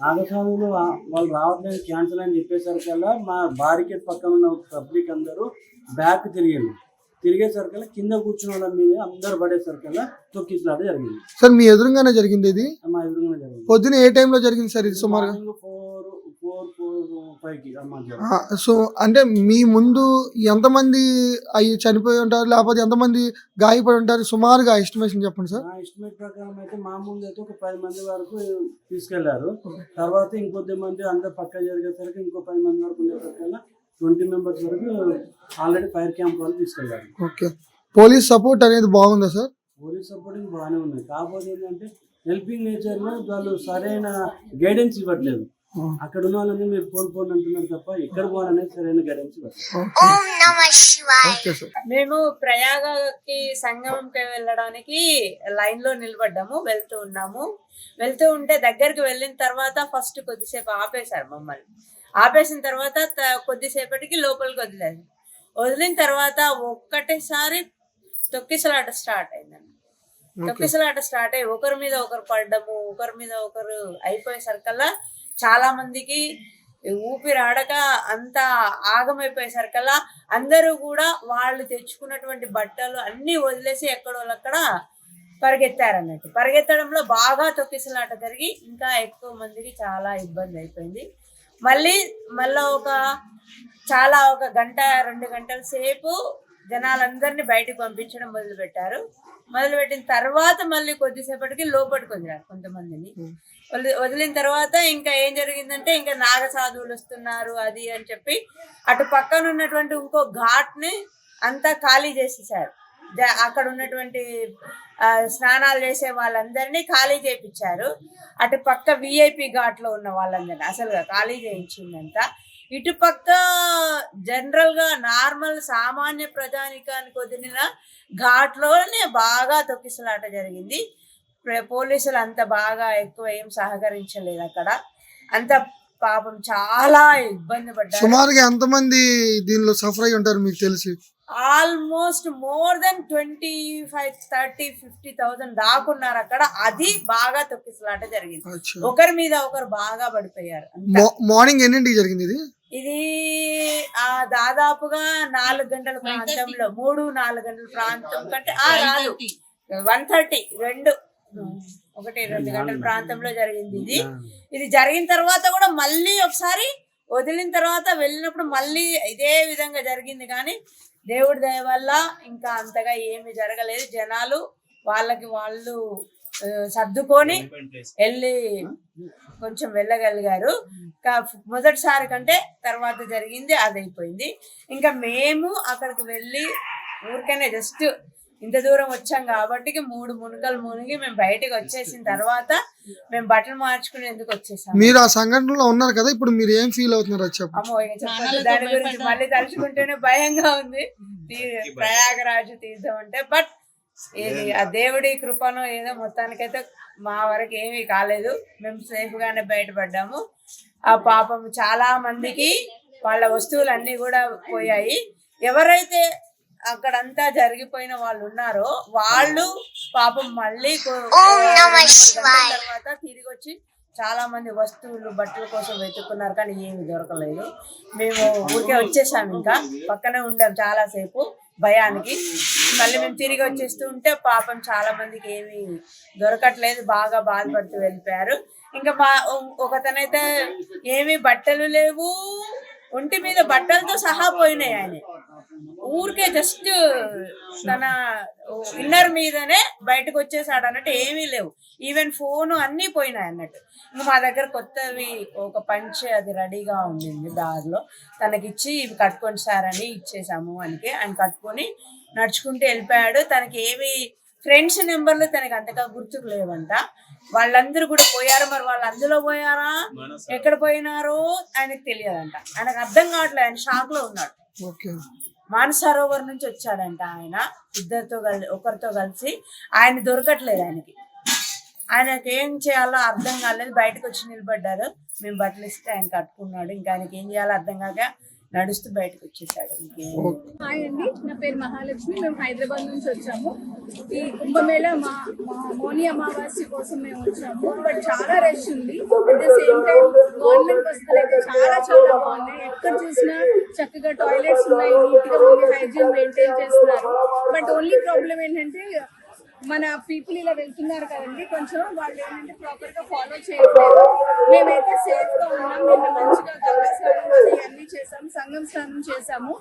నాగసాధువులు వాళ్ళు రావట్లేదు క్యాన్సిల్ అని చెప్పేసరికల్లా మా బారికేడ్ పక్కన ఉన్న పబ్లిక్ అందరూ బ్యాక్ తిరిగేసరికల్లా కింద కూర్చున్న వాళ్ళ మీద అందరు పడేసరికల్లా తొక్కిసలాట జరిగింది. సార్ మీ ఎదురుగానే జరిగింది ఇది? మా ఎదురుగానే జరిగింది. పొద్దున ఏ టైంలో జరిగింది సార్ ఇది సుమారుగా? 4:5కి సో అంటే మీ ముందు ఎంతమంది అవి చనిపోయి ఉంటారు, లేకపోతే ఎంతమంది గాయపడి ఉంటారు సుమారుగా ఎస్టిమేషన్ చెప్పండి సార్. నా ఎస్టిమేట్ ప్రకారం అయితే మా ముందు అయితే ఒక 10 మంది వరకు తీసుకెళ్లారు. తర్వాత ఇంకొద్ది మంది అందరు పక్క జరిగేసరికి ఇంకో 10 మంది వరకు ఉండేసరికల్లా 20 మెంబర్స్ వరకు ఆల్రెడీ ఫైర్ క్యాంప్ వాళ్ళు తీసుకెళ్లారు. ఓకే, పోలీస్ సపోర్ట్ అనేది బాగుందా సార్? పోలీస్ సపోర్టింగ్ బాగానే ఉంది. కాకపోతే ఏంటంటే హెల్పింగ్ నేచర్ లో వాళ్ళు సరైన గైడెన్స్ ఇవ్వట్లేదు. అక్కడ ఉన్న వాళ్ళని మీరు ఫోన్ అంటున్నారు తప్ప ఎక్కడ పోవాలనేది సరైన గైడెన్స్ ఇవ్వట్లేదు. మేము ప్రయాగకి సంగమంకి వెళ్ళడానికి లైన్ లో నిలబడ్డాము. వెళ్తూ ఉంటే దగ్గరికి వెళ్ళిన తర్వాత ఫస్ట్ కొద్దిసేపు ఆపేశారు మమ్మల్ని. ఆపేసిన తర్వాత కొద్దిసేపటికి లోపలికి వదిలిన తర్వాత ఒక్కటేసారి తొక్కిసలాట స్టార్ట్ అయిందండి. తొక్కిసలాట స్టార్ట్ అయ్యి ఒకరి మీద ఒకరు పడ్డము, ఒకరి మీద ఒకరు అయిపోయేసరికల్లా చాలా మందికి ఊపిరాడక అంతా ఆగమైపోయేసరికల్లా అందరూ కూడా వాళ్ళు తెచ్చుకున్నటువంటి బట్టలు అన్నీ వదిలేసి ఎక్కడోళ్ళక్కడ పరిగెత్తారన్నట్టు. పరిగెత్తడంలో బాగా తొక్కిసలాట జరిగి ఇంకా ఎక్కువ మందికి చాలా ఇబ్బంది అయిపోయింది. మళ్ళీ ఒక గంట 2 గంటల సేపు జనాలందరినీ బయటకు పంపించడం మొదలుపెట్టిన తర్వాత మళ్ళీ కొద్దిసేపటికి లోపలికి వదిలారు కొంతమందిని. వదిలిన తర్వాత ఇంకా ఏం జరిగిందంటే ఇంకా నాగ సాధువులు వస్తున్నారు అది అని చెప్పి అటు పక్కన ఉన్నటువంటి ఇంకో ఘాట్ని అంతా ఖాళీ చేసేసారు. అక్కడ ఉన్నటువంటి స్నానాలు చేసే వాళ్ళందరినీ ఖాళీ చేయించారు. అటు పక్క విఐపి ఘాట్లో ఉన్న వాళ్ళందరినీ అసలుగా ఖాళీ చేయించిందంతా. ఇటుపక్క జనరల్ గా నార్మల్ సామాన్య ప్రజానికానికి వదిలిన ఘాట్లోనే బాగా తొక్కిసలాట జరిగింది. పోలీసులు అంత బాగా ఎక్కువ ఏం సహకరించలేదు. అక్కడ అంత పాపం చాలా ఇబ్బంది పడ్డారు. సుమారుగా ఎంతమంది దీనిలో సఫర్ అయి ఉంటారు మీకు తెలిసి? ఆల్మోస్ట్ మోర్ దెన్ 25, 30, 50,000 దాకున్నారు అక్కడ. అది బాగా తొక్కిసలాట జరిగింది. ఒకరి మీద ఒకరు బాగా పడిపోయారు. మార్నింగ్ ఎన్నింటికి జరిగింది ఇది? ఇది దాదాపుగా 4 గంటల ప్రాంతంలో 3-4 గంటల ప్రాంతం కంటే రాదు 1:30 2 గంటల ప్రాంతంలో జరిగింది. ఇది జరిగిన తర్వాత కూడా మళ్ళీ ఒకసారి వదిలిన తర్వాత వెళ్ళినప్పుడు మళ్ళీ ఇదే విధంగా జరిగింది. కానీ దేవుడి దయ వల్ల ఇంకా అంతగా ఏమి జరగలేదు. జనాలు వాళ్ళకి వాళ్ళు సర్దుకొని వెళ్ళి కొంచెం వెళ్ళగలిగారు. మొదటిసారి కంటే తర్వాత జరిగింది అదైపోయింది. ఇంకా మేము అక్కడికి వెళ్ళి ఊరికనే జస్ట్ ఇంత దూరం వచ్చాం కాబట్టి 3 మునుగలు మునిగి మేము బయటకు వచ్చేసిన తర్వాత మేము బట్టలు మార్చుకుని ఎందుకు వచ్చేసాం. మీరు ఆ సంఘటనలో ఉన్నారు కదా, ఇప్పుడు మీరు ఏం ఫీల్ అవుతున్నారు? దాని గురించి మళ్ళీ తలుచుకుంటేనే భయంగా ఉంది. ప్రయాగరాజు తీర్థం అంటే బట్ ఇది ఆ దేవుడి కృపను ఏదో మొత్తానికైతే మా వరకు ఏమీ కాలేదు. మేము సేఫ్ గానే బయటపడ్డాము. ఆ పాపం చాలా మందికి వాళ్ళ వస్తువులు అన్నీ కూడా పోయాయి. ఎవరైతే అక్కడంతా జరిగిపోయిన వాళ్ళు ఉన్నారో వాళ్ళు పాపం మళ్ళీ తర్వాత తిరిగి వచ్చి చాలా మంది వస్తువులు బట్టల కోసం వెతుక్కున్నారు కానీ ఏమి దొరకలేదు. మేము ఊరికే వచ్చేసాము. ఇంకా పక్కనే ఉండాం చాలాసేపు భయానికి. మళ్ళీ మేము తిరిగి వచ్చేస్తూ ఉంటే పాపం చాలా మందికి ఏమి దొరకట్లేదు, బాగా బాధపడుతూ వెళ్ళిపోయారు. ఇంకా ఒకతనైతే ఏమి బట్టలు లేవు, ఒంటి మీద బట్టలతో సహా పోయినాయి. ఆయన ఊరికే జస్ట్ తన ఇన్నర్ మీదనే బయటకు వచ్చేసాడు అన్నట్టు, ఏమీ లేవు. ఈవెన్ ఫోను అన్నీ పోయినాయి అన్నట్టు. ఇంకా మా దగ్గర కొత్తవి ఒక పంచ్ అది రెడీగా ఉండింది దారిలో, తనకిచ్చి ఇవి కట్టుకొని సార్ అని ఇచ్చేసాము. ఆయన కట్టుకొని నడుచుకుంటూ వెళ్ళిపోయాడు. తనకి ఏవి ఫ్రెండ్స్ నెంబర్లు తనకి అంతగా గుర్తుకు లేవంట. వాళ్ళందరూ కూడా పోయారు. మరి వాళ్ళు అందులో పోయారా, ఎక్కడ పోయినారో ఆయనకు తెలియదంట. ఆయనకు అర్థం కావట్లేదు. ఆయన షాక్ లో ఉన్నాడు. మానసరోవర్ నుంచి వచ్చాడంట ఆయన, ఒకరితో కలిసి. ఆయన దొరకట్లేదు. ఆయనకి ఏం చేయాలో అర్థం కాలేదు. బయటకు వచ్చి నిలబడ్డారు. మేము బట్టలు ఇస్తే ఆయన కట్టుకున్నాడు. ఇంకా ఆయనకి ఏం చేయాలో అర్థం కాక నడుస్తూ బయటకు వచ్చేసాడు. హాయ్ అండి, నా పేరు మహాలక్ష్మి. మేము హైదరాబాద్ నుంచి వచ్చాము. ఈ కుంభమేళ మా మౌని అమావాస్య కోసం మేము వచ్చాము. బట్ చాలా రష్ ఉంది. At the same time government బస్సులు అయితే చాలా చాలా బాగున్నాయి. ఎక్కడ చూసినా చక్కగా టాయిలెట్స్ ఉన్నాయి, నీట్గా ఉంది, హైజీన్ మెయింటైన్ చేస్తున్నారు. బట్ ఓన్లీ ప్రాబ్లం ఏంటంటే మన పీపుల్ ఇలా వెళ్తున్నారు కదండి, కొంచెం వాళ్ళు ఏంటంటే ప్రాపర్గా ఫాలో చేయట్లేదు. మేమైతే సేఫ్గా ఉన్నాం. నిన్న మంచిగా గంగా స్నానం అన్నీ చేసాము, సంగం స్నానం చేసాము.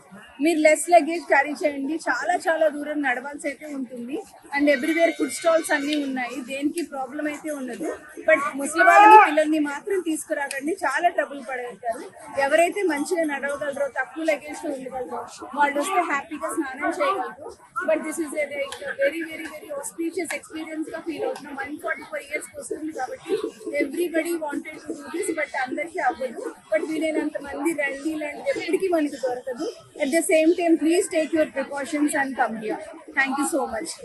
మీరు లెస్ లగేజ్ క్యారీ చేయండి. చాలా చాలా దూరం నడవాల్సి అయితే ఉంటుంది. అండ్ ఎవ్రీవేర్ ఫుడ్ స్టాల్స్ అన్నీ ఉన్నాయి, దేనికి ప్రాబ్లం అయితే ఉండదు. బట్ ముసలి వాళ్ళని పిల్లల్ని మాత్రం తీసుకురాకండి, చాలా ట్రబుల్ పడగలుగుతారు. ఎవరైతే మంచిగా నడవగలరో, తక్కువ లగేజ్తో ఉండగలరో వాళ్ళు వస్తే హ్యాపీగా స్నానం చేయగలరు. But this is very very very auspicious experience గా ఫీల్ అవుతున్నాం. 145 years వస్తుంది కాబట్టి everybody wanted to do this, but అందరికీ అవ్వదు. బట్ వీలైనంత మంది రండి, ఇలాంటి ఎప్పటికీ మనకి దొరకదు. At the same time please take your precautions and come here. Thank you so much.